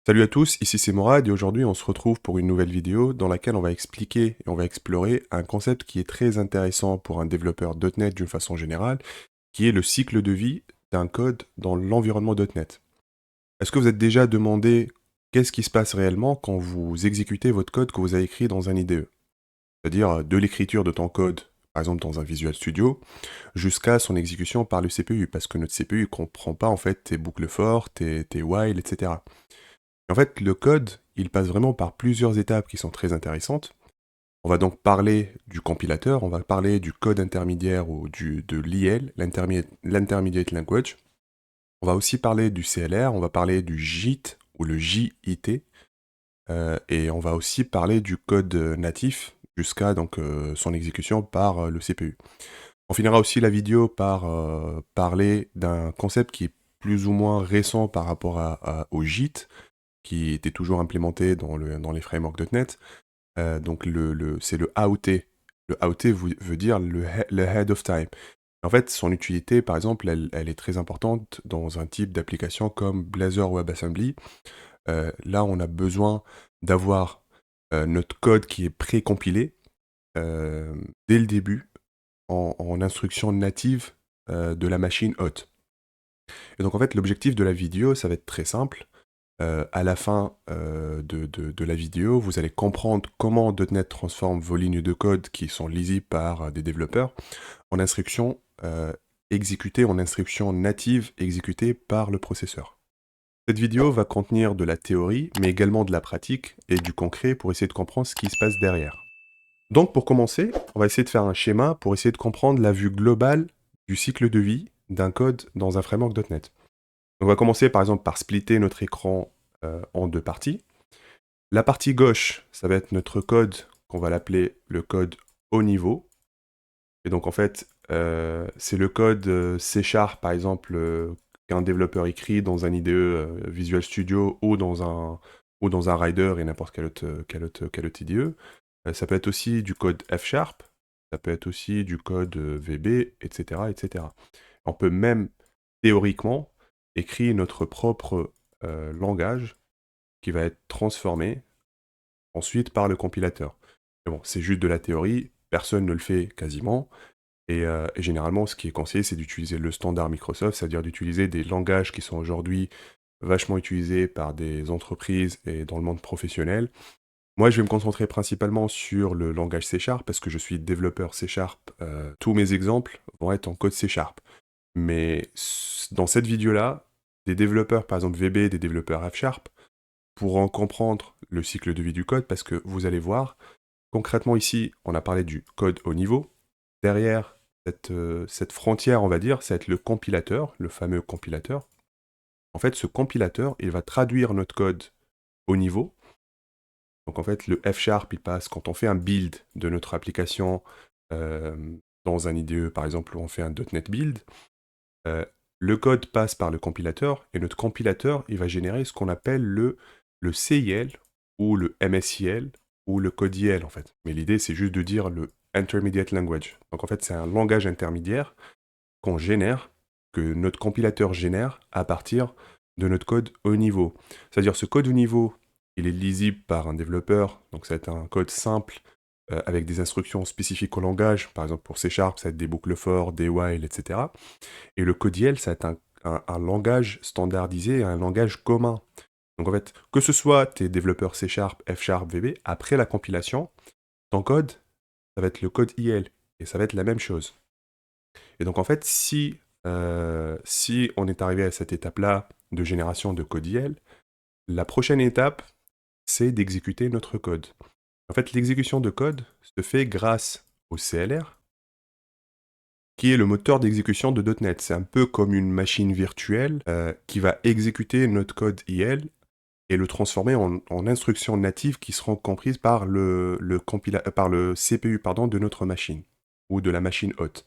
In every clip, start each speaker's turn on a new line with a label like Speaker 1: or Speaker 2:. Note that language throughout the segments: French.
Speaker 1: Salut à tous, ici c'est Morad et aujourd'hui on se retrouve pour une nouvelle vidéo dans laquelle on va expliquer et on va explorer un concept qui est très intéressant pour un développeur .NET d'une façon générale, qui est le cycle de vie d'un code dans l'environnement .NET. Est-ce que vous êtes déjà demandé qu'est-ce qui se passe réellement quand vous exécutez votre code que vous avez écrit dans un IDE? C'est-à-dire de l'écriture de ton code, par exemple dans un Visual Studio, jusqu'à son exécution par le CPU, parce que notre CPU ne comprend pas en fait tes boucles for, tes while, etc. En fait, le code, il passe vraiment par plusieurs étapes qui sont très intéressantes. On va donc parler du compilateur, on va parler du code intermédiaire ou de l'IL, l'Intermediate Language. On va aussi parler du CLR, on va parler du JIT ou le JIT, et on va aussi parler du code natif jusqu'à donc son exécution par le CPU. On finira aussi la vidéo par parler d'un concept qui est plus ou moins récent par rapport au JIT, qui était toujours implémenté dans les frameworks .NET. Donc c'est le AOT. Le AOT veut dire le Head of Time. En fait, son utilité, par exemple, elle est très importante dans un type d'application comme Blazor WebAssembly. Là, on a besoin d'avoir notre code qui est précompilé euh, dès le début en instruction native de la machine hôte. Et donc, en fait, l'objectif de la vidéo, ça va être très simple. À la fin de la vidéo, vous allez comprendre comment .NET transforme vos lignes de code qui sont lisibles par des développeurs en instructions exécutées, en instructions natives exécutées par le processeur. Cette vidéo va contenir de la théorie, mais également de la pratique et du concret pour essayer de comprendre ce qui se passe derrière. Donc pour commencer, on va essayer de faire un schéma pour essayer de comprendre la vue globale du cycle de vie d'un code dans un framework .NET. On va commencer par exemple par splitter notre écran en deux parties. La partie gauche, ça va être notre code, qu'on va l'appeler le code haut niveau. Et donc en fait, c'est le code C Sharp, par exemple, qu'un développeur écrit dans un IDE Visual Studio ou dans un Rider et n'importe quel autre IDE. Ça peut être aussi du code F Sharp, ça peut être aussi du code VB, etc., etc. On peut même, théoriquement, écrire notre propre langage qui va être transformé ensuite par le compilateur. Mais bon, c'est juste de la théorie, personne ne le fait quasiment, et généralement, ce qui est conseillé, c'est d'utiliser le standard Microsoft, c'est-à-dire d'utiliser des langages qui sont aujourd'hui vachement utilisés par des entreprises et dans le monde professionnel. Moi, je vais me concentrer principalement sur le langage C Sharp, parce que je suis développeur C Sharp. Tous mes exemples vont être en code C Sharp. Mais dans cette vidéo-là, des développeurs, par exemple VB, des développeurs F Sharp, pourront comprendre le cycle de vie du code, parce que vous allez voir, concrètement ici, on a parlé du code au niveau. Derrière cette frontière, on va dire, ça va être le compilateur, le fameux compilateur. En fait, ce compilateur, il va traduire notre code au niveau. Donc en fait, le F Sharp, il passe quand on fait un build de notre application euh, dans un IDE, par exemple, où on fait un .NET build. euh, le code passe par le compilateur, et notre compilateur, il va générer ce qu'on appelle le CIL, ou le MSIL, ou le code IL, en fait. Mais l'idée, c'est juste de dire le Intermediate Language. Donc en fait, c'est un langage intermédiaire qu'on génère, que notre compilateur génère à partir de notre code haut niveau. C'est-à-dire ce code haut niveau, il est lisible par un développeur, donc ça va être un code simple avec des instructions spécifiques au langage. Par exemple, pour C Sharp, ça va être des boucles for, des while, etc. Et le code YL, ça va être un langage standardisé, un langage commun. Donc en fait, que ce soit tes développeurs C Sharp, F Sharp, VB, après la compilation, ton code, ça va être le code IL. Et ça va être la même chose. Et donc en fait, si on est arrivé à cette étape-là de génération de code IL, la prochaine étape, c'est d'exécuter notre code. En fait, l'exécution de code se fait grâce au CLR, qui est le moteur d'exécution de .NET. C'est un peu comme une machine virtuelle qui va exécuter notre code IL et le transformer en instructions natives qui seront comprises par par le CPU de notre machine, ou de la machine hôte.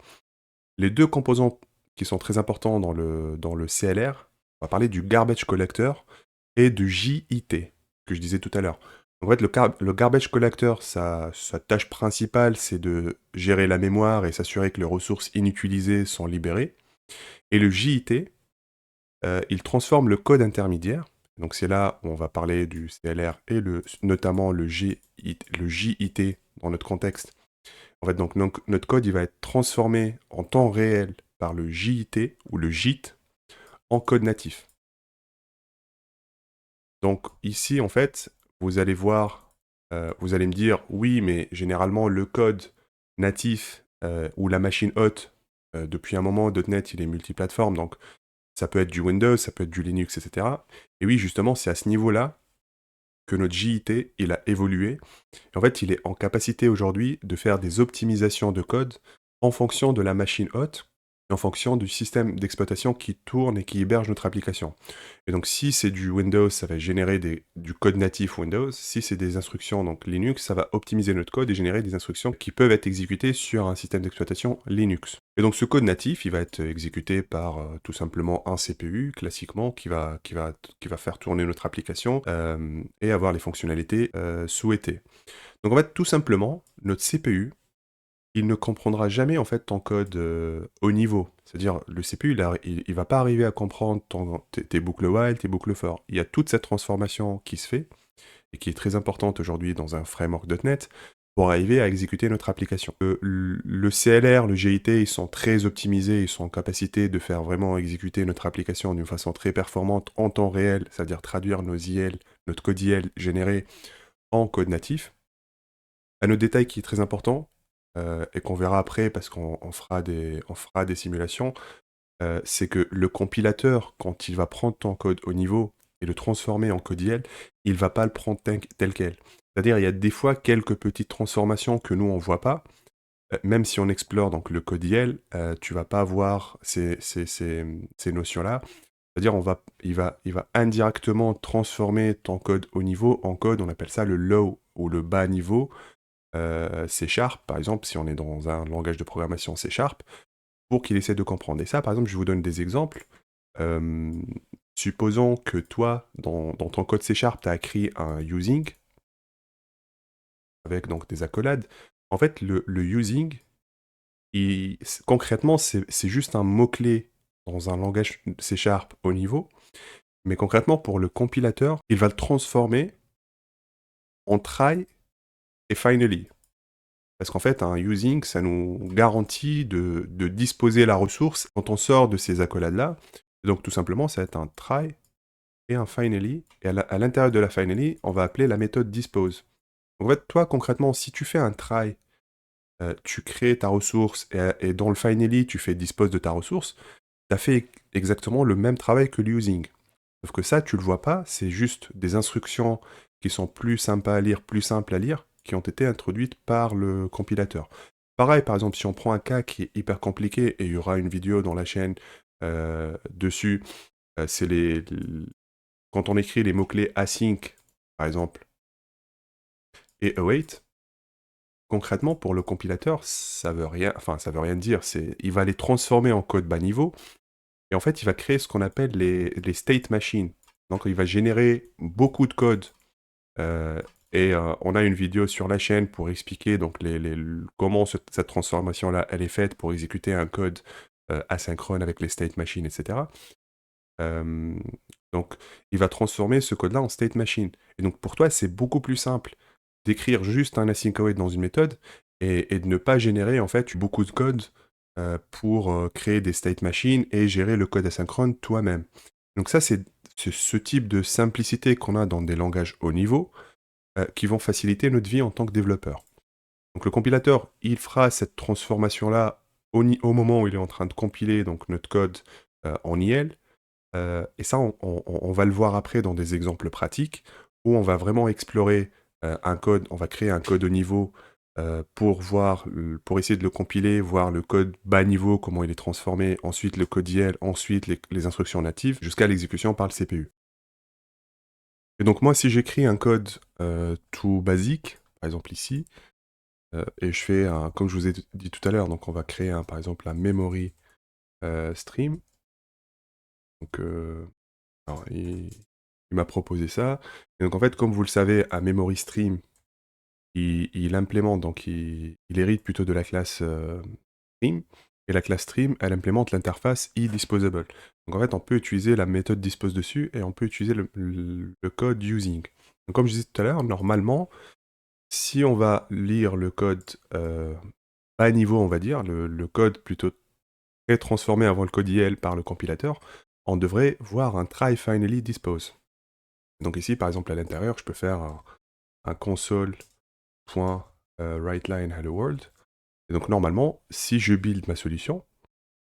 Speaker 1: Les deux composants qui sont très importants dans le CLR, on va parler du garbage collector et du JIT, que je disais tout à l'heure. En fait, le garbage collector, sa tâche principale, c'est de gérer la mémoire et s'assurer que les ressources inutilisées sont libérées. Et le JIT, il transforme le code intermédiaire. Donc c'est là où on va parler du CLR et notamment le JIT dans notre contexte. En fait, donc notre code il va être transformé en temps réel par le JIT ou le JIT en code natif. Donc ici, en fait, vous allez voir, vous allez me dire, oui, mais généralement le code natif ou la machine haute, depuis un moment, .NET il est multiplateforme, donc ça peut être du Windows, ça peut être du Linux, etc. Et oui, justement, c'est à ce niveau-là que notre JIT, il a évolué. En fait, il est en capacité aujourd'hui de faire des optimisations de code en fonction de la machine hôte et en fonction du système d'exploitation qui tourne et qui héberge notre application. Et donc, si c'est du Windows, ça va générer du code natif Windows. Si c'est des instructions donc Linux, ça va optimiser notre code et générer des instructions qui peuvent être exécutées sur un système d'exploitation Linux. Et donc, ce code natif, il va être exécuté par tout simplement un CPU, classiquement, qui va faire tourner notre application et avoir les fonctionnalités souhaitées. Donc en fait, tout simplement, notre CPU, il ne comprendra jamais en fait ton code haut niveau. C'est-à-dire, le CPU, il va pas arriver à comprendre tes boucles while, tes boucles for. Il y a toute cette transformation qui se fait, et qui est très importante aujourd'hui dans un framework .NET, pour arriver à exécuter notre application. Le CLR, le GIT, ils sont très optimisés, ils sont en capacité de faire vraiment exécuter notre application d'une façon très performante en temps réel, c'est-à-dire traduire nos IL, notre code IL généré en code natif. Un autre détail qui est très important, et qu'on verra après parce qu'on fera des simulations, c'est que le compilateur, quand il va prendre ton code au niveau et le transformer en code IL, il va pas le prendre tel quel. C'est-à-dire, il y a des fois quelques petites transformations que nous, on voit pas. Même si on explore donc le code IL, tu vas pas voir ces notions-là. C'est-à-dire, il va indirectement transformer ton code au niveau en code, on appelle ça le low ou le bas niveau, C Sharp, par exemple, si on est dans un langage de programmation C Sharp, pour qu'il essaie de comprendre. Et ça, par exemple, je vous donne des exemples. Euh, Supposons que toi, dans ton code C Sharp, tu as écrit un using, avec donc des accolades. En fait, le using, concrètement, c'est juste un mot-clé dans un langage C Sharp au niveau, mais concrètement, pour le compilateur, il va le transformer en try et finally. Parce qu'en fait, un using, ça nous garantit de disposer la ressource quand on sort de ces accolades-là. Donc tout simplement, ça va être un try et un finally. Et à l'intérieur de la finally, on va appeler la méthode dispose. Donc, en fait, toi, concrètement, si tu fais un try, tu crées ta ressource et dans le finally, tu fais dispose de ta ressource, tu as fait exactement le même travail que l'using. Sauf que ça, tu le vois pas, c'est juste des instructions qui sont plus sympas à lire, plus simples à lire, qui ont été introduites par le compilateur. Pareil, par exemple, si on prend un cas qui est hyper compliqué, et il y aura une vidéo dans la chaîne dessus, c'est quand on écrit les mots-clés async, par exemple, et await, concrètement, pour le compilateur, ça veut rien dire. Il va les transformer en code bas niveau, et en fait, il va créer ce qu'on appelle les state machines. Donc, il va générer beaucoup de code. Et on a une vidéo sur la chaîne pour expliquer donc comment cette transformation-là, elle est faite pour exécuter un code asynchrone avec les state machines, etc. Euh, donc, il va transformer ce code-là en state machine. Et donc, pour toi, c'est beaucoup plus simple d'écrire juste un async await dans une méthode et de ne pas générer en fait beaucoup de code pour créer des state machines et gérer le code asynchrone toi-même. Donc ça, c'est ce type de simplicité qu'on a dans des langages haut niveau qui vont faciliter notre vie en tant que développeur. Donc le compilateur, il fera cette transformation-là au moment où il est en train de compiler donc, notre code en IL. Et ça, on va le voir après dans des exemples pratiques, où on va vraiment explorer un code, on va créer un code au niveau pour essayer de le compiler, voir le code bas niveau, comment il est transformé, ensuite le code IL, ensuite les instructions natives, jusqu'à l'exécution par le CPU. Et donc moi, si j'écris un code tout basique, par exemple ici, et je fais comme je vous ai dit tout à l'heure, donc on va créer par exemple un memory stream. Donc alors, il m'a proposé ça. Et donc en fait, comme vous le savez, un memory stream, il implémente, donc il hérite plutôt de la classe stream. Et la classe stream, elle implémente l'interface eDisposable. Donc en fait, on peut utiliser la méthode dispose dessus et on peut utiliser le code using. Donc comme je disais tout à l'heure, normalement, si on va lire le code bas niveau, on va dire, le code plutôt très transformé avant le code IL par le compilateur, on devrait voir un try finally dispose. Donc ici, par exemple, à l'intérieur, je peux faire un console.writeLine hello world. Et donc normalement, si je build ma solution,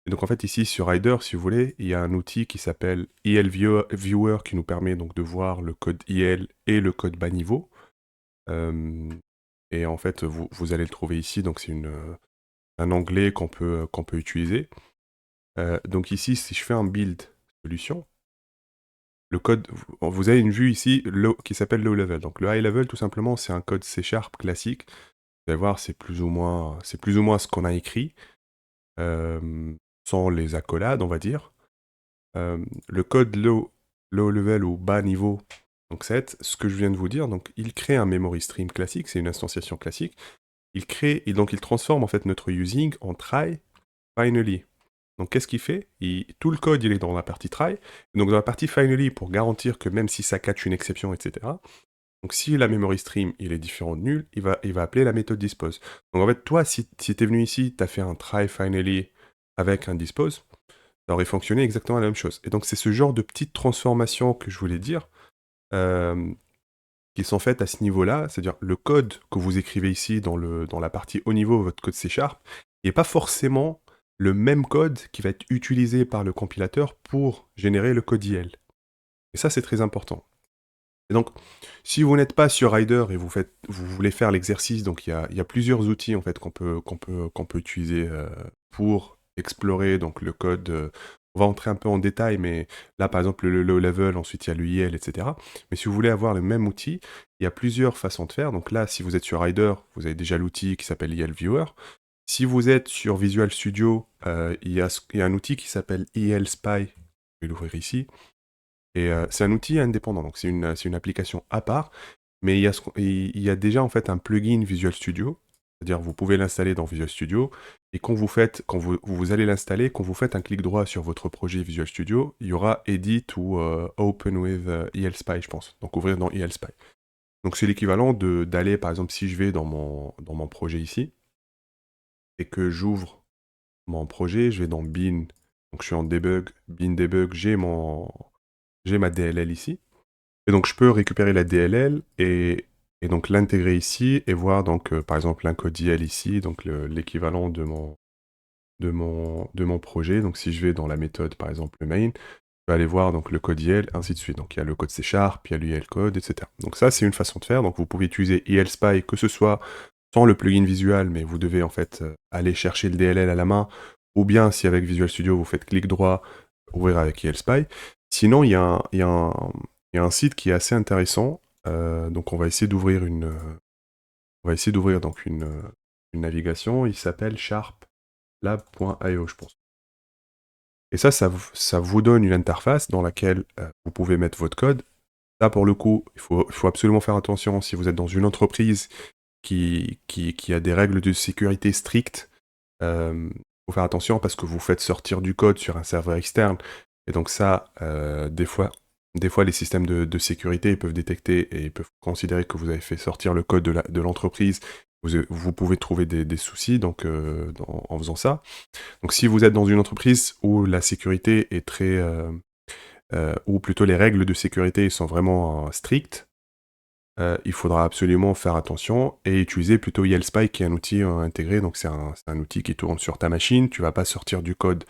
Speaker 1: et donc en fait ici sur Rider, si vous voulez, il y a un outil qui s'appelle EL Viewer qui nous permet donc de voir le code IL et le code bas niveau. Et en fait, vous allez le trouver ici, donc c'est un onglet qu'on peut utiliser. Donc ici, si je fais un build solution, le code, vous avez une vue ici qui s'appelle low level. Donc le high level, tout simplement, c'est un code C# classique. Vous allez voir, c'est plus ou moins ce qu'on a écrit, sans les accolades, on va dire. Le code low level ou bas niveau, donc 7, ce que je viens de vous dire, donc il crée un memory stream classique, c'est une instantiation classique. Il crée, et donc il transforme en fait notre using en try finally. Donc qu'est-ce qu'il fait? Tout le code il est dans la partie try, donc dans la partie finally pour garantir que même si ça catch une exception, etc. Donc si la memory stream il est différent de nul, il va appeler la méthode dispose. Donc en fait toi si tu es venu ici, tu as fait un try finally avec un dispose, ça aurait fonctionné exactement la même chose. Et donc c'est ce genre de petites transformations que je voulais dire, qui sont faites à ce niveau-là, c'est-à-dire le code que vous écrivez ici dans la partie haut niveau, votre code C#, n'est pas forcément le même code qui va être utilisé par le compilateur pour générer le code IL. Et ça, c'est très important. Et donc, si vous n'êtes pas sur Rider et vous voulez faire l'exercice, donc il y a plusieurs outils en fait qu'on peut utiliser pour explorer donc le code. On va entrer un peu en détail, mais là par exemple le low level, ensuite il y a l'UIL, etc. Mais si vous voulez avoir le même outil, il y a plusieurs façons de faire. Donc là, si vous êtes sur Rider, vous avez déjà l'outil qui s'appelle IL Viewer. Si vous êtes sur Visual Studio, il y a un outil qui s'appelle IL Spy. Je vais l'ouvrir ici. Et c'est un outil indépendant, donc c'est une application à part, mais il y a déjà en fait un plugin Visual Studio, c'est-à-dire vous pouvez l'installer dans Visual Studio, et quand vous allez l'installer, quand vous faites un clic droit sur votre projet Visual Studio, il y aura Edit ou Open with ELSpy, je pense, donc ouvrir dans ELSpy. Donc c'est l'équivalent d'aller, par exemple, si je vais dans mon projet ici, et que j'ouvre mon projet, je vais dans Bin, donc je suis en debug, Bin debug, j'ai ma DLL ici. Et donc je peux récupérer la DLL et donc l'intégrer ici et voir donc par exemple l'encode.il ici, donc l'équivalent de mon projet. Donc si je vais dans la méthode par exemple le main, je vais aller voir donc le code IL, ainsi de suite. Donc il y a le code C#, il y a l'IL code, etc. Donc ça c'est une façon de faire. Donc vous pouvez utiliser ELSpy que ce soit sans le plugin visual, mais vous devez en fait aller chercher le DLL à la main, ou bien si avec Visual Studio vous faites clic droit, ouvrir avec ELSpy. Sinon il y a un site qui est assez intéressant. Donc on va essayer d'ouvrir donc une navigation. Il s'appelle sharplab.io, je pense. Et ça vous donne une interface dans laquelle vous pouvez mettre votre code. Là, pour le coup, il faut absolument faire attention si vous êtes dans une entreprise qui a des règles de sécurité strictes. Il faut faire attention parce que vous faites sortir du code sur un serveur externe. Et donc ça, des fois, les systèmes de sécurité peuvent détecter et peuvent considérer que vous avez fait sortir le code de l'entreprise. Vous pouvez trouver des soucis donc, en faisant ça. Donc si vous êtes dans une entreprise où la sécurité est très... ou plutôt les règles de sécurité sont vraiment strictes, il faudra absolument faire attention et utiliser plutôt ELSpy qui est un outil intégré. Donc c'est un outil qui tourne sur ta machine. Tu vas pas sortir du code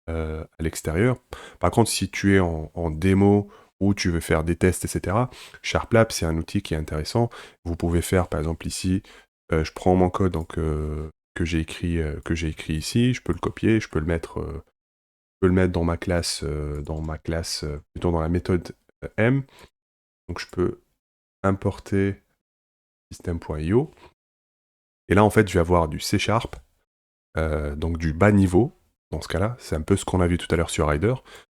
Speaker 1: à l'extérieur. Par contre, si tu es en démo ou tu veux faire des tests, etc., SharpLab, c'est un outil qui est intéressant. Vous pouvez faire, par exemple, ici, je prends mon code donc, que j'ai écrit ici, je peux le copier, je peux le mettre dans ma classe, plutôt dans la méthode M. Donc je peux importer system.io. Et là, en fait, je vais avoir du C#, donc du bas niveau. Dans ce cas-là, c'est un peu ce qu'on a vu tout à l'heure sur Rider.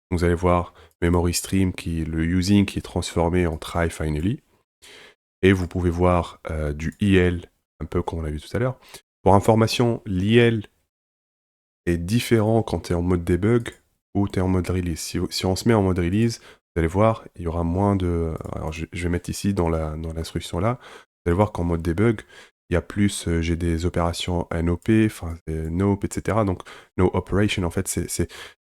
Speaker 1: Vous allez voir memory stream, le using qui est transformé en try finally. Et vous pouvez voir du IL, un peu comme on l'a vu tout à l'heure. Pour information, l'IL, est différent quand tu es en mode debug ou tu es en mode release. Si on se met en mode release, vous allez voir, il y aura moins de... Alors je vais mettre ici dans l'instruction là, vous allez voir qu'en mode debug, il y a plus, j'ai des opérations NOP, enfin NOP, etc. Donc no operation, en fait,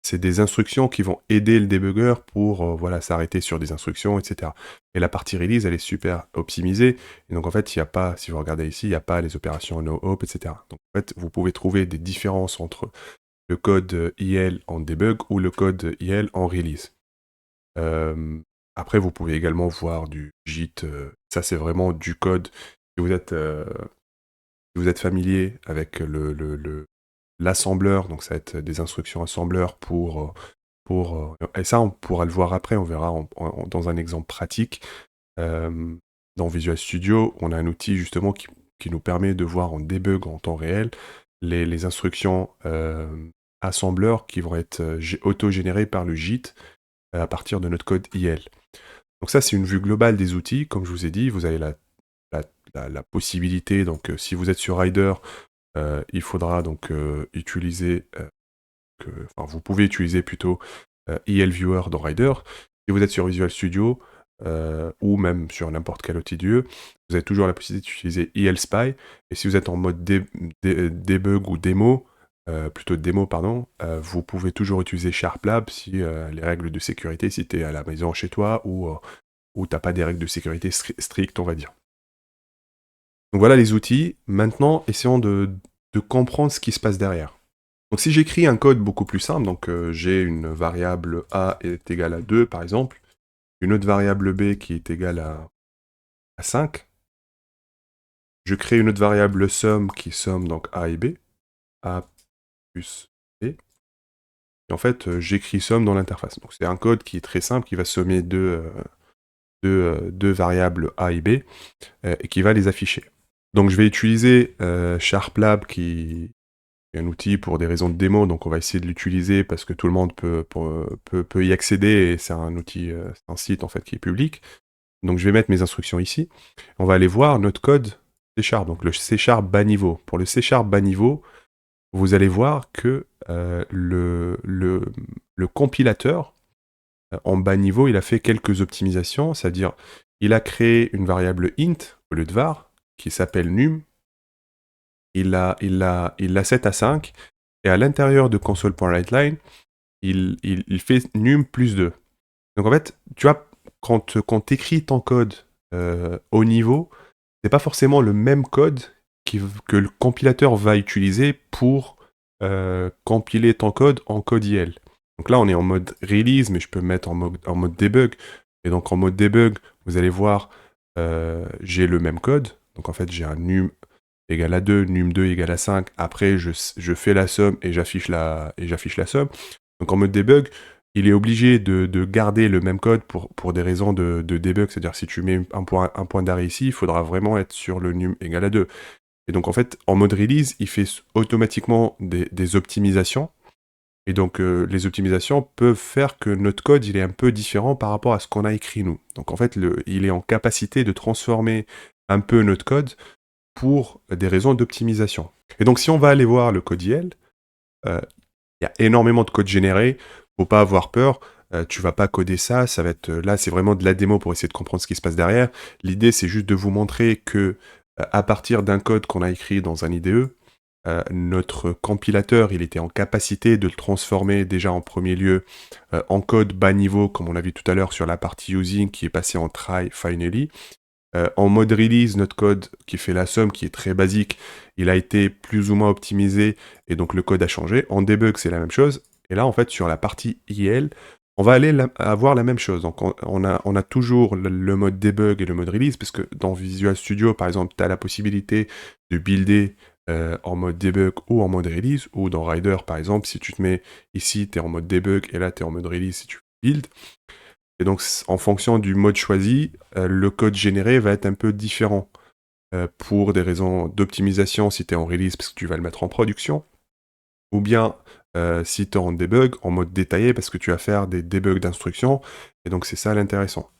Speaker 1: c'est des instructions qui vont aider le debugger pour voilà, s'arrêter sur des instructions, etc. Et la partie release, elle est super optimisée. Et donc en fait, il n'y a pas, si vous regardez ici, il n'y a pas les opérations no-op, etc. Donc en fait, vous pouvez trouver des différences entre le code IL en debug ou le code IL en release. Après, vous pouvez également voir du JIT. Ça, c'est vraiment du code. Si vous êtes familier avec l'assembleur, donc ça va être des instructions assembleur et ça, on pourra le voir après, on verra dans un exemple pratique. Dans Visual Studio, on a un outil justement qui nous permet de voir en debug en temps réel les instructions assembleurs qui vont être auto-générées par le JIT à partir de notre code IL. Donc ça, c'est une vue globale des outils. Comme je vous ai dit, vous avez la possibilité, donc si vous êtes sur Rider, il faudra donc utiliser, vous pouvez utiliser plutôt IL Viewer dans Rider. Si vous êtes sur Visual Studio, ou même sur n'importe quel outil d'IE, vous avez toujours la possibilité d'utiliser IL Spy. Et si vous êtes en mode debug ou démo, plutôt démo, pardon, vous pouvez toujours utiliser SharpLab si les règles de sécurité, si tu es à la maison chez toi ou tu n'as pas des règles de sécurité strictes, on va dire. Donc voilà les outils. Maintenant, essayons de comprendre ce qui se passe derrière. Donc si j'écris un code beaucoup plus simple, donc j'ai une variable A est égale à 2 par exemple, une autre variable B qui est égale à 5, je crée une autre variable somme qui somme donc A et B, A plus B, et en fait j'écris somme dans l'interface. Donc c'est un code qui est très simple, qui va sommer deux variables A et B, et qui va les afficher. Donc je vais utiliser SharpLab qui est un outil pour des raisons de démo, donc on va essayer de l'utiliser parce que tout le monde peut y accéder, et c'est un outil, c'est un site en fait qui est public. Donc je vais mettre mes instructions ici. On va aller voir notre code C#, donc le C# bas niveau. Pour le C# bas niveau, vous allez voir que le compilateur, en bas niveau, il a fait quelques optimisations, c'est-à-dire il a créé une variable int au lieu de var, qui s'appelle num. Il l'a set à 5, et à l'intérieur de console.writeLine, il fait num plus 2. Donc en fait, tu vois, quand tu écris ton code au niveau, c'est pas forcément le même code que le compilateur va utiliser pour compiler ton code en code IL. Donc là, on est en mode release, mais je peux me mettre en mode debug. Et donc en mode debug, vous allez voir, j'ai le même code. Donc en fait, j'ai un num égale à 2, num2 égale à 5. Après, je fais la somme et j'affiche la somme. Donc en mode debug, il est obligé de garder le même code pour des raisons de debug. C'est-à-dire si tu mets un point d'arrêt ici, il faudra vraiment être sur le num égale à 2. Et donc en fait, en mode release, il fait automatiquement des optimisations. Et donc les optimisations peuvent faire que notre code il est un peu différent par rapport à ce qu'on a écrit nous. Donc en fait, il est en capacité de transformer un peu notre code pour des raisons d'optimisation. Et donc si on va aller voir le code IL, il y a énormément de code généré, faut pas avoir peur, tu vas pas coder ça, ça va être là c'est vraiment de la démo pour essayer de comprendre ce qui se passe derrière. L'idée c'est juste de vous montrer que à partir d'un code qu'on a écrit dans un IDE, notre compilateur il était en capacité de le transformer déjà en premier lieu en code bas niveau, comme on l'a vu tout à l'heure sur la partie using qui est passé en try finally. En mode release, notre code qui fait la somme, qui est très basique, il a été plus ou moins optimisé, et donc le code a changé. En debug, c'est la même chose. Et là, en fait, sur la partie IL, on va aller avoir la même chose. Donc on a toujours le mode debug et le mode release, parce que dans Visual Studio, par exemple, tu as la possibilité de builder en mode debug ou en mode release, ou dans Rider, par exemple, si tu te mets ici, tu es en mode debug, et là, tu es en mode release si tu build. Et donc, en fonction du mode choisi, le code généré va être un peu différent. Pour des raisons d'optimisation, si tu es en release, parce que tu vas le mettre en production. Ou bien, si tu es en debug, en mode détaillé, parce que tu vas faire des debugs d'instructions. Et donc, c'est ça l'intéressant.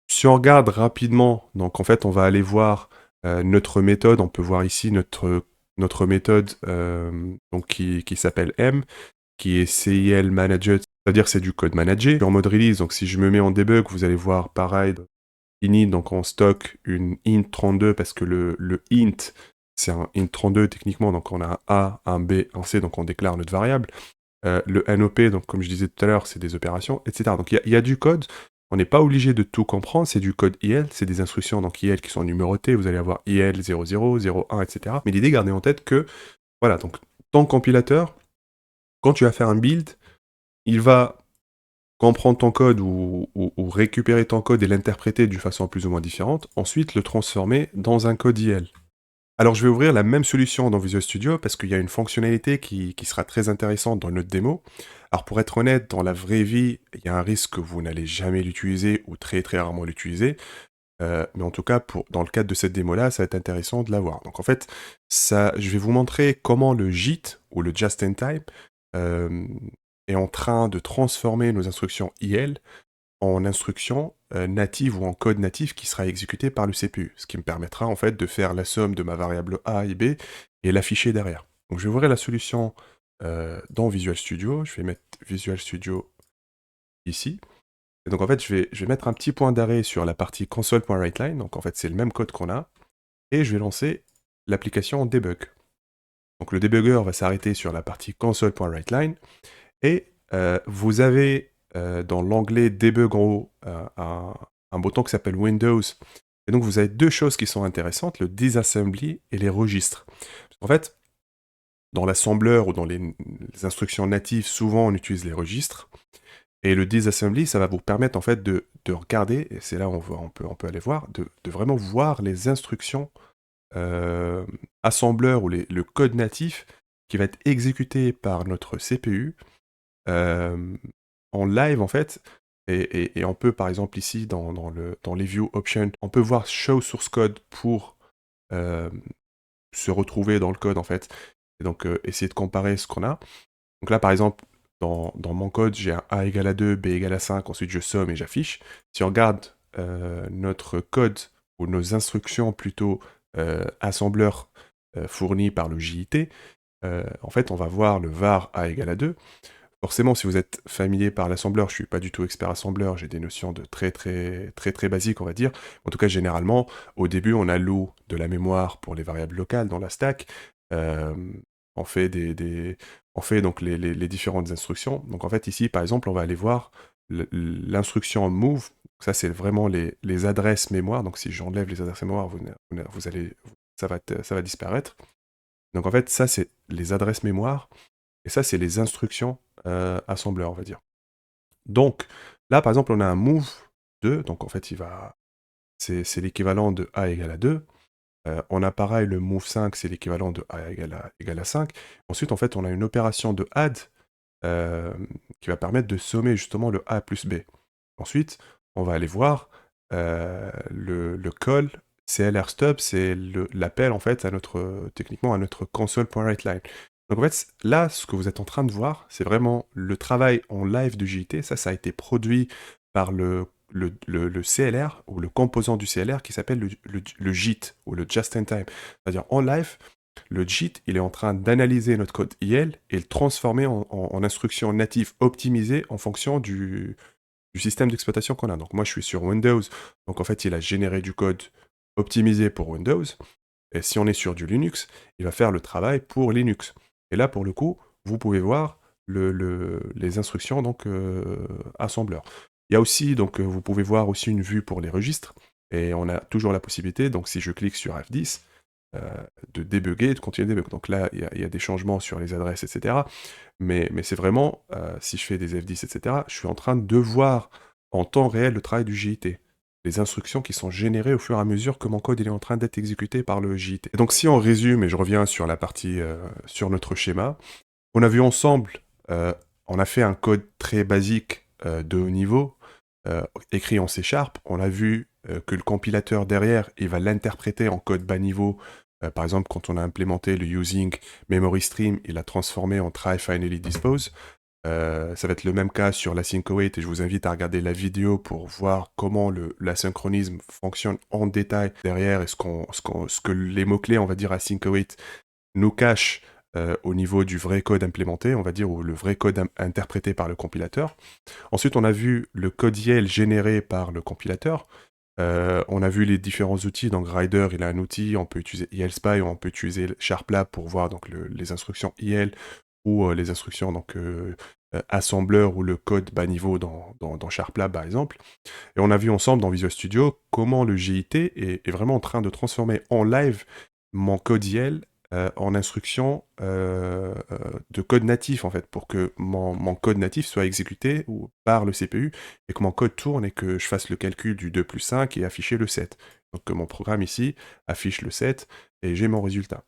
Speaker 1: Si on regarde rapidement, donc en fait, on va aller voir notre méthode. On peut voir ici notre notre méthode donc qui s'appelle M, qui est CIL Manager, c'est-à-dire c'est du code managé. En mode release, donc si je me mets en debug, vous allez voir pareil, init, donc on stocke une int 32 parce que le int, c'est un int 32 techniquement, donc on a un A, un B, un C, donc on déclare notre variable. Le NOP, donc comme je disais tout à l'heure, c'est des opérations, etc. Donc il y a du code, on n'est pas obligé de tout comprendre, c'est du code IL, c'est des instructions donc IL qui sont numérotées, vous allez avoir IL 00, 01, etc. Mais l'idée, gardez en tête que, voilà, donc ton compilateur, quand tu vas faire un build, il va comprendre ton code ou récupérer ton code et l'interpréter d'une façon plus ou moins différente, ensuite le transformer dans un code IL. Alors je vais ouvrir la même solution dans Visual Studio parce qu'il y a une fonctionnalité qui sera très intéressante dans notre démo. Alors pour être honnête, dans la vraie vie, il y a un risque que vous n'allez jamais l'utiliser ou très très rarement l'utiliser. Mais en tout cas, dans le cadre de cette démo-là, ça va être intéressant de la voir. Donc en fait, je vais vous montrer comment le JIT, ou le Just in Time, euh, est en train de transformer nos instructions IL en instruction native ou en code natif qui sera exécuté par le CPU, ce qui me permettra en fait de faire la somme de ma variable A et B et l'afficher derrière. Donc je vais ouvrir la solution dans Visual Studio, je vais mettre Visual Studio ici. Et donc en fait je vais mettre un petit point d'arrêt sur la partie console.writeLine, donc en fait c'est le même code qu'on a, et je vais lancer l'application debug. Donc le debugger va s'arrêter sur la partie console.writeLine, et vous avez dans l'onglet Debug en haut un bouton qui s'appelle Windows. Et donc vous avez deux choses qui sont intéressantes, le disassembly et les registres. En fait, dans l'assembleur ou dans les instructions natives, souvent on utilise les registres. Et le disassembly, ça va vous permettre en fait de regarder, et c'est là où on peut aller voir, de vraiment voir les instructions assembleur ou le code natif qui va être exécuté par notre CPU en live en fait, et on peut par exemple ici dans les view options, on peut voir show source code pour se retrouver dans le code en fait, et donc essayer de comparer ce qu'on a. Donc là par exemple, dans mon code, j'ai un A égale à 2, B égale à 5, ensuite je somme et j'affiche. Si on regarde notre code, ou nos instructions plutôt assembleur fournies par le JIT, en fait on va voir le var A égale à 2. Forcément, si vous êtes familier par l'assembleur, je suis pas du tout expert assembleur, j'ai des notions de très basiques, on va dire. En tout cas, généralement, au début, on alloue de la mémoire pour les variables locales dans la stack. Euh, on fait on fait donc les différentes instructions. Donc en fait, ici, par exemple, on va aller voir l'instruction move. Ça, c'est vraiment les adresses mémoire. Donc si j'enlève les adresses mémoire, vous allez, ça va disparaître. Donc en fait, ça, c'est les adresses mémoire. Et ça, c'est les instructions assembleur, on va dire. Donc, là, par exemple, on a un move 2, donc en fait, c'est l'équivalent de A égale à 2. On a pareil le move 5, c'est l'équivalent de A égale à 5. Ensuite, en fait, on a une opération de add qui va permettre de sommer justement le A plus B. Ensuite, on va aller voir le call CLR stub, c'est l'appel en fait techniquement à notre console.writeLine. Donc en fait, là, ce que vous êtes en train de voir, c'est vraiment le travail en live de JIT. Ça a été produit par le CLR, ou le composant du CLR qui s'appelle le JIT, ou le Just in Time. C'est-à-dire en live, le JIT, il est en train d'analyser notre code IL et le transformer en instruction native optimisée en fonction du système d'exploitation qu'on a. Donc moi, je suis sur Windows, donc en fait, il a généré du code optimisé pour Windows. Et si on est sur du Linux, il va faire le travail pour Linux. Et là, pour le coup, vous pouvez voir les instructions donc assembleur. Il y a aussi, donc vous pouvez voir aussi une vue pour les registres, et on a toujours la possibilité, donc si je clique sur F10, de débugger et de continuer de débugger. Donc là, il y a des changements sur les adresses, etc. Mais c'est vraiment, si je fais des F10, etc., je suis en train de voir en temps réel le travail du JIT. Les instructions qui sont générées au fur et à mesure que mon code il est en train d'être exécuté par le JIT. Et donc si on résume, et je reviens sur la partie, sur notre schéma, on a vu ensemble, on a fait un code très basique de haut niveau, écrit en C#. On a vu que le compilateur derrière, il va l'interpréter en code bas niveau. Par exemple, quand on a implémenté le using memory stream, il a transformé en try finally dispose. Ça va être le même cas sur l'async-await, et je vous invite à regarder la vidéo pour voir comment l'asynchronisme fonctionne en détail derrière, et ce que les mots-clés, on va dire, async-await nous cache au niveau du vrai code implémenté, on va dire, ou le vrai code interprété par le compilateur. Ensuite, on a vu le code YL généré par le compilateur. On a vu les différents outils, donc Rider, il a un outil, on peut utiliser ILSpy, on peut utiliser SharpLab pour voir donc, les instructions IL ou les instructions donc, assembleur ou le code bas niveau dans SharpLab par exemple. Et on a vu ensemble dans Visual Studio comment le GIT est vraiment en train de transformer en live mon code YL en instruction de code natif en fait, pour que mon code natif soit exécuté par le CPU et que mon code tourne et que je fasse le calcul du 2 plus 5 et afficher le 7. Donc que mon programme ici affiche le 7 et j'ai mon résultat.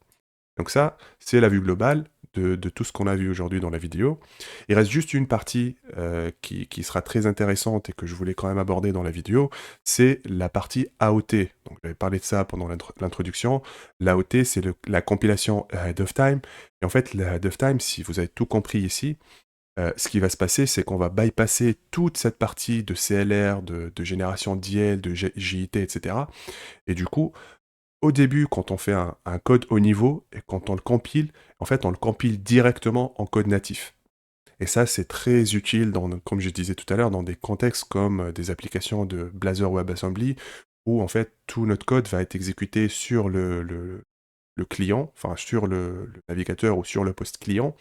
Speaker 1: Donc ça, c'est la vue globale de tout ce qu'on a vu aujourd'hui dans la vidéo. Il reste juste une partie qui sera très intéressante et que je voulais quand même aborder dans la vidéo, c'est la partie AOT. Donc j'avais parlé de ça pendant l'introduction. L'AOT, c'est la compilation ahead of time. Et en fait, l'ahead of time, si vous avez tout compris ici, ce qui va se passer, c'est qu'on va bypasser toute cette partie de CLR, de génération d'IL, de JIT, etc. Et du coup, au début, quand on fait un code haut niveau, et quand on le compile, en fait, on le compile directement en code natif. Et ça, c'est très utile, comme je disais tout à l'heure, dans des contextes comme des applications de Blazor WebAssembly, où en fait, tout notre code va être exécuté sur le client, enfin sur le navigateur ou sur le poste client.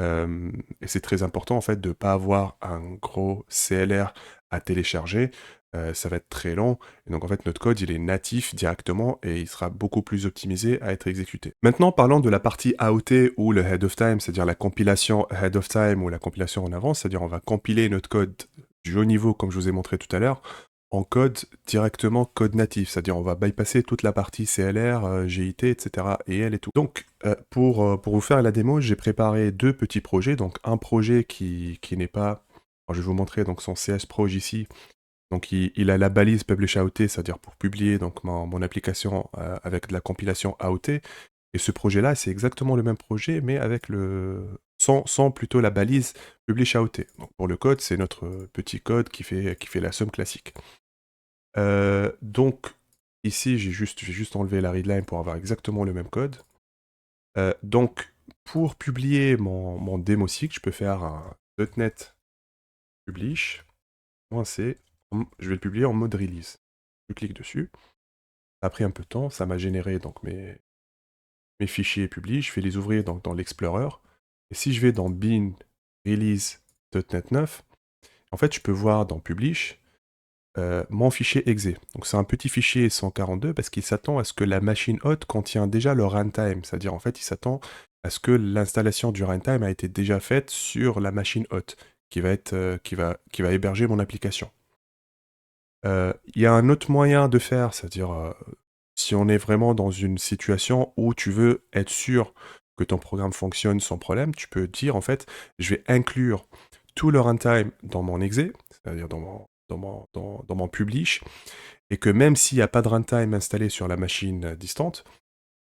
Speaker 1: Et c'est très important en fait de ne pas avoir un gros CLR à télécharger, ça va être très lent. Et donc en fait notre code il est natif directement et il sera beaucoup plus optimisé à être exécuté. Maintenant parlons de la partie AOT ou le head of time, c'est-à-dire la compilation ahead of time ou la compilation en avance, c'est-à-dire on va compiler notre code du haut niveau comme je vous ai montré tout à l'heure, en code directement code natif, c'est-à-dire on va bypasser toute la partie CLR, GIT, etc. et elle et tout. Donc pour vous faire la démo, j'ai préparé deux petits projets, donc un projet qui n'est pas... Alors, je vais vous montrer donc son CS Proj ici. Donc il a la balise Publish AOT, c'est-à-dire pour publier donc, mon application avec de la compilation AOT. Et ce projet-là, c'est exactement le même projet, mais avec sans plutôt la balise Publish AOT. Donc pour le code, c'est notre petit code qui fait la somme classique. Donc, ici, j'ai juste enlevé la readline pour avoir exactement le même code. Donc, pour publier mon démo-cycle, je peux faire un .NET publish, .c, je vais le publier en mode release. Je clique dessus. Ça a pris un peu de temps, ça m'a généré donc mes fichiers publish, je vais les ouvrir donc, dans l'Explorer. Et si je vais dans bin release.NET 9, en fait, je peux voir dans publish mon fichier exe. Donc c'est un petit fichier 142 parce qu'il s'attend à ce que la machine hôte contient déjà le runtime, c'est-à-dire en fait il s'attend à ce que l'installation du runtime a été déjà faite sur la machine hôte qui va héberger mon application. Il y a un autre moyen de faire, c'est-à-dire si on est vraiment dans une situation où tu veux être sûr que ton programme fonctionne sans problème, tu peux dire en fait je vais inclure tout le runtime dans mon exe, c'est-à-dire dans mon publish, et que même s'il n'y a pas de runtime installé sur la machine distante,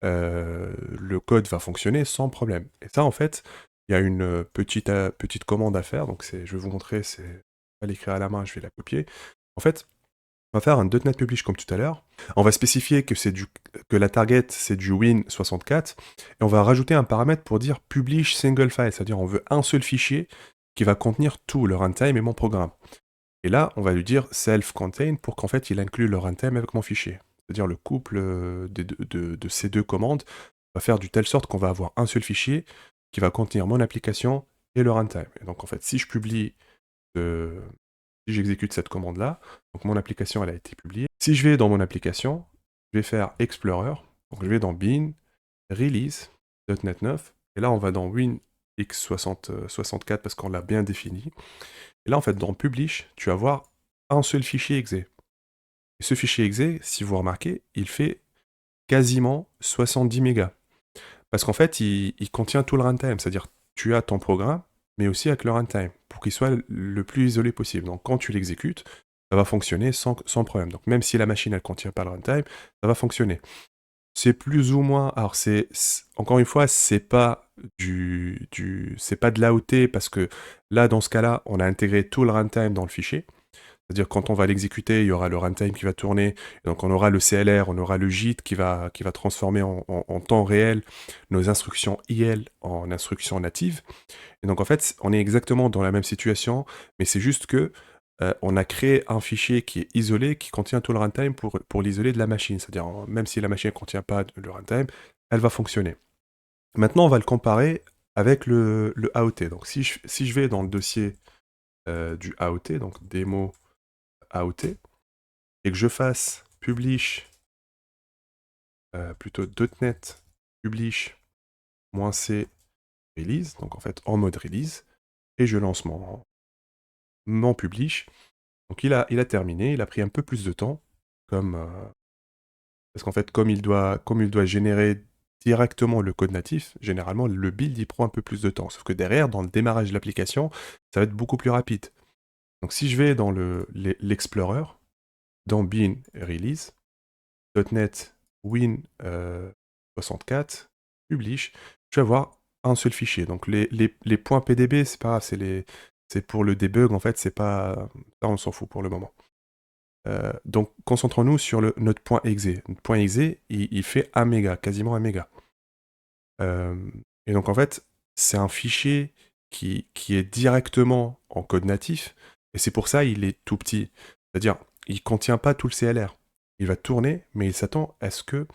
Speaker 1: le code va fonctionner sans problème. Et ça, en fait, il y a une petite commande à faire, donc je vais vous montrer, c'est pas l'écrire à la main, je vais la copier. En fait, on va faire un .NET Publish comme tout à l'heure. On va spécifier que la target, c'est du Win64, et on va rajouter un paramètre pour dire Publish Single File, c'est-à-dire on veut un seul fichier qui va contenir tout, le runtime et mon programme. Et là, on va lui dire self-contain pour qu'en fait, il inclue le runtime avec mon fichier. C'est-à-dire le couple de ces deux commandes va faire de telle sorte qu'on va avoir un seul fichier qui va contenir mon application et le runtime. Et donc en fait, si j'exécute cette commande-là, donc mon application elle a été publiée. Si je vais dans mon application, je vais faire Explorer, donc je vais dans bin, release.NET 9, et là on va dans WinX64 parce qu'on l'a bien défini. Et là, en fait, dans Publish, tu vas voir un seul fichier exe. Et ce fichier exe, si vous remarquez, il fait quasiment 70 mégas. Parce qu'en fait, il contient tout le runtime. C'est-à-dire, tu as ton programme, mais aussi avec le runtime, pour qu'il soit le plus isolé possible. Donc, quand tu l'exécutes, ça va fonctionner sans problème. Donc, même si la machine, elle ne contient pas le runtime, ça va fonctionner. C'est plus ou moins... Alors, encore une fois, c'est pas c'est pas de l'AOT, parce que là, dans ce cas-là, on a intégré tout le runtime dans le fichier. C'est-à-dire quand on va l'exécuter, il y aura le runtime qui va tourner, et donc on aura le CLR, on aura le JIT qui va transformer en temps réel nos instructions IL en instructions natives. Et donc en fait, on est exactement dans la même situation, mais c'est juste que on a créé un fichier qui est isolé, qui contient tout le runtime pour l'isoler de la machine. C'est-à-dire, même si la machine ne contient pas le runtime, elle va fonctionner. Maintenant, on va le comparer avec le AOT. Donc si je vais dans le dossier du AOT, donc démo AOT, et que je fasse publish, plutôt .NET publish -c release, donc en fait en mode release, et je lance mon publish. Donc il a terminé, il a pris un peu plus de temps, parce qu'en fait, comme il doit générer directement le code natif, généralement le build il prend un peu plus de temps. Sauf que derrière, dans le démarrage de l'application, ça va être beaucoup plus rapide. Donc si je vais dans l'Explorer, dans bin release, .NET Win 64, publish, je vais avoir un seul fichier. Donc les points PDB, c'est pas grave, c'est pour le debug, en fait, c'est pas. Ça, on s'en fout pour le moment. Donc concentrons-nous sur notre point exe. Notre point exe, il fait 1 méga, quasiment 1 méga. Et donc en fait, c'est un fichier qui est directement en code natif, et c'est pour ça il est tout petit. C'est-à-dire, il ne contient pas tout le CLR. Il va tourner, mais il s'attend à ce que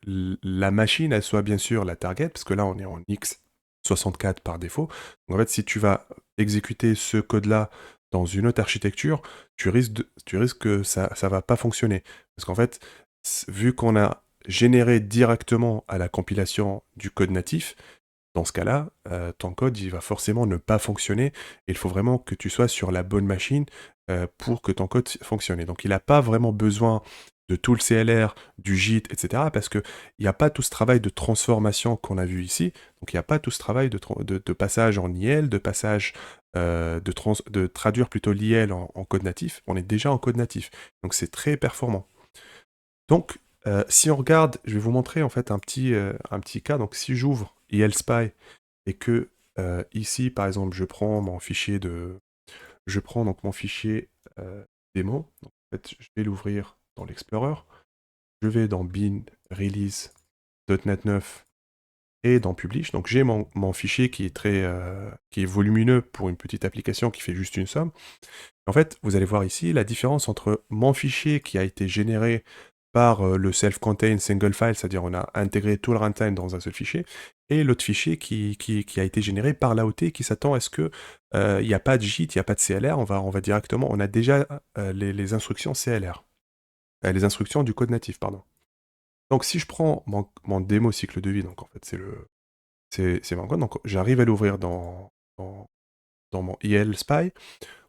Speaker 1: la machine, elle soit bien sûr la target, parce que là on est en x64 par défaut. Donc en fait, si tu vas exécuter ce code-là dans une autre architecture, tu risques que ça va pas fonctionner. Parce qu'en fait, vu qu'on a généré directement à la compilation du code natif, dans ce cas-là, ton code il va forcément ne pas fonctionner. Et il faut vraiment que tu sois sur la bonne machine pour que ton code fonctionne. Et donc il n'a pas vraiment besoin de tout le CLR, du JIT, etc. Parce qu'il n'y a pas tout ce travail de transformation qu'on a vu ici. Donc il n'y a pas tout ce travail de passage en IL, de passage de traduire plutôt l'IL en code natif. On est déjà en code natif. Donc c'est très performant. Donc si on regarde, je vais vous montrer en fait un petit cas. Donc si j'ouvre ILSpy et que ici par exemple je prends mon fichier donc mon fichier démo. Donc, en fait, je vais l'ouvrir dans l'Explorer. Je vais dans bin release .NET 9 et dans publish. Donc j'ai mon fichier qui est volumineux pour une petite application qui fait juste une somme. En fait, vous allez voir ici la différence entre mon fichier qui a été généré par le self-contained single file, c'est-à-dire on a intégré tout le runtime dans un seul fichier, et l'autre fichier qui a été généré par l'AOT qui s'attend à ce que il n'y a pas de JIT, il n'y a pas de CLR, on va directement, on a déjà les instructions CLR, les instructions du code natif, pardon. Donc si je prends mon démo cycle de vie, donc en fait c'est mon code, donc j'arrive à l'ouvrir dans mon ILSpy,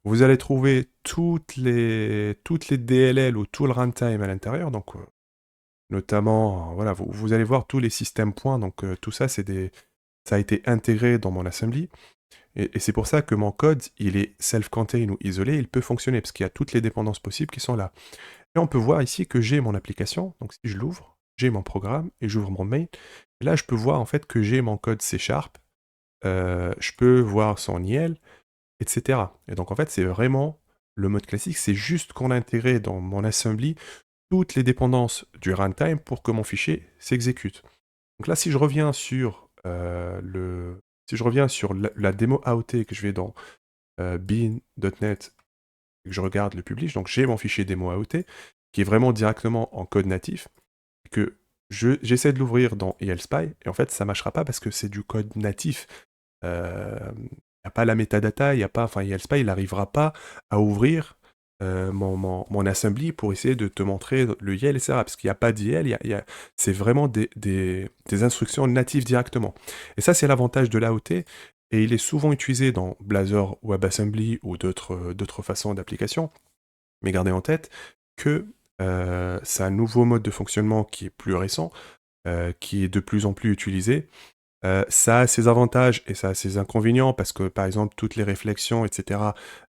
Speaker 1: vous allez trouver toutes les DLL ou tout le runtime à l'intérieur, donc notamment, voilà, vous allez voir tous les systèmes points, donc tout ça, ça a été intégré dans mon assembly, et c'est pour ça que mon code, il est self-contained ou isolé, il peut fonctionner, parce qu'il y a toutes les dépendances possibles qui sont là. Et on peut voir ici que j'ai mon application, donc si je l'ouvre, j'ai mon programme, et j'ouvre mon mail, et là je peux voir en fait que j'ai mon code C#, je peux voir son IL, etc. Et donc en fait, c'est vraiment le mode classique, c'est juste qu'on a intégré dans mon assembly toutes les dépendances du runtime pour que mon fichier s'exécute. Donc là, si je reviens sur la démo AOT, que je vais dans bin.net et que je regarde le publish, donc j'ai mon fichier démo AOT qui est vraiment directement en code natif, et que j'essaie de l'ouvrir dans ELSpy, et en fait ça ne marchera pas parce que c'est du code natif. Il n'y a pas la metadata, ELSpy il n'arrivera pas à ouvrir mon assembly pour essayer de te montrer le YEL, etc. Parce qu'il n'y a pas d'YEL, c'est vraiment des instructions natives directement. Et ça, c'est l'avantage de l'AOT, et il est souvent utilisé dans Blazor WebAssembly ou d'autres façons d'application. Mais gardez en tête que c'est un nouveau mode de fonctionnement qui est plus récent, qui est de plus en plus utilisé. Ça a ses avantages et ça a ses inconvénients parce que, par exemple, toutes les réflexions, etc.,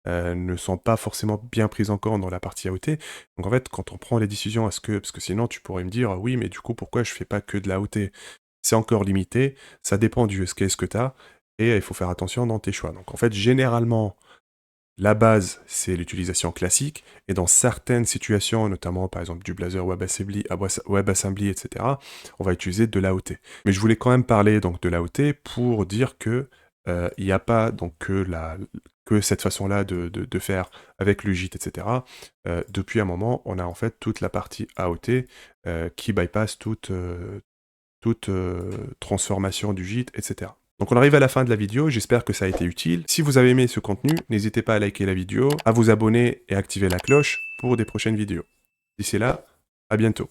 Speaker 1: ne sont pas forcément bien prises en compte dans la partie AOT. Donc en fait, quand on prend les décisions, parce que sinon tu pourrais me dire, oui, mais du coup, pourquoi je fais pas que de l'AOT? C'est encore limité, ça dépend du use case que tu as, et il faut faire attention dans tes choix. Donc en fait, généralement, La base, c'est l'utilisation classique, et dans certaines situations, notamment par exemple du Blazor WebAssembly, etc., on va utiliser de l'AOT. Mais je voulais quand même parler donc de l'AOT pour dire que il n'y a pas donc que cette façon-là de faire avec le JIT, etc. Depuis un moment, on a en fait toute la partie AOT qui bypass toute transformation du JIT, etc. Donc on arrive à la fin de la vidéo, j'espère que ça a été utile. Si vous avez aimé ce contenu, n'hésitez pas à liker la vidéo, à vous abonner et activer la cloche pour des prochaines vidéos. D'ici là, à bientôt.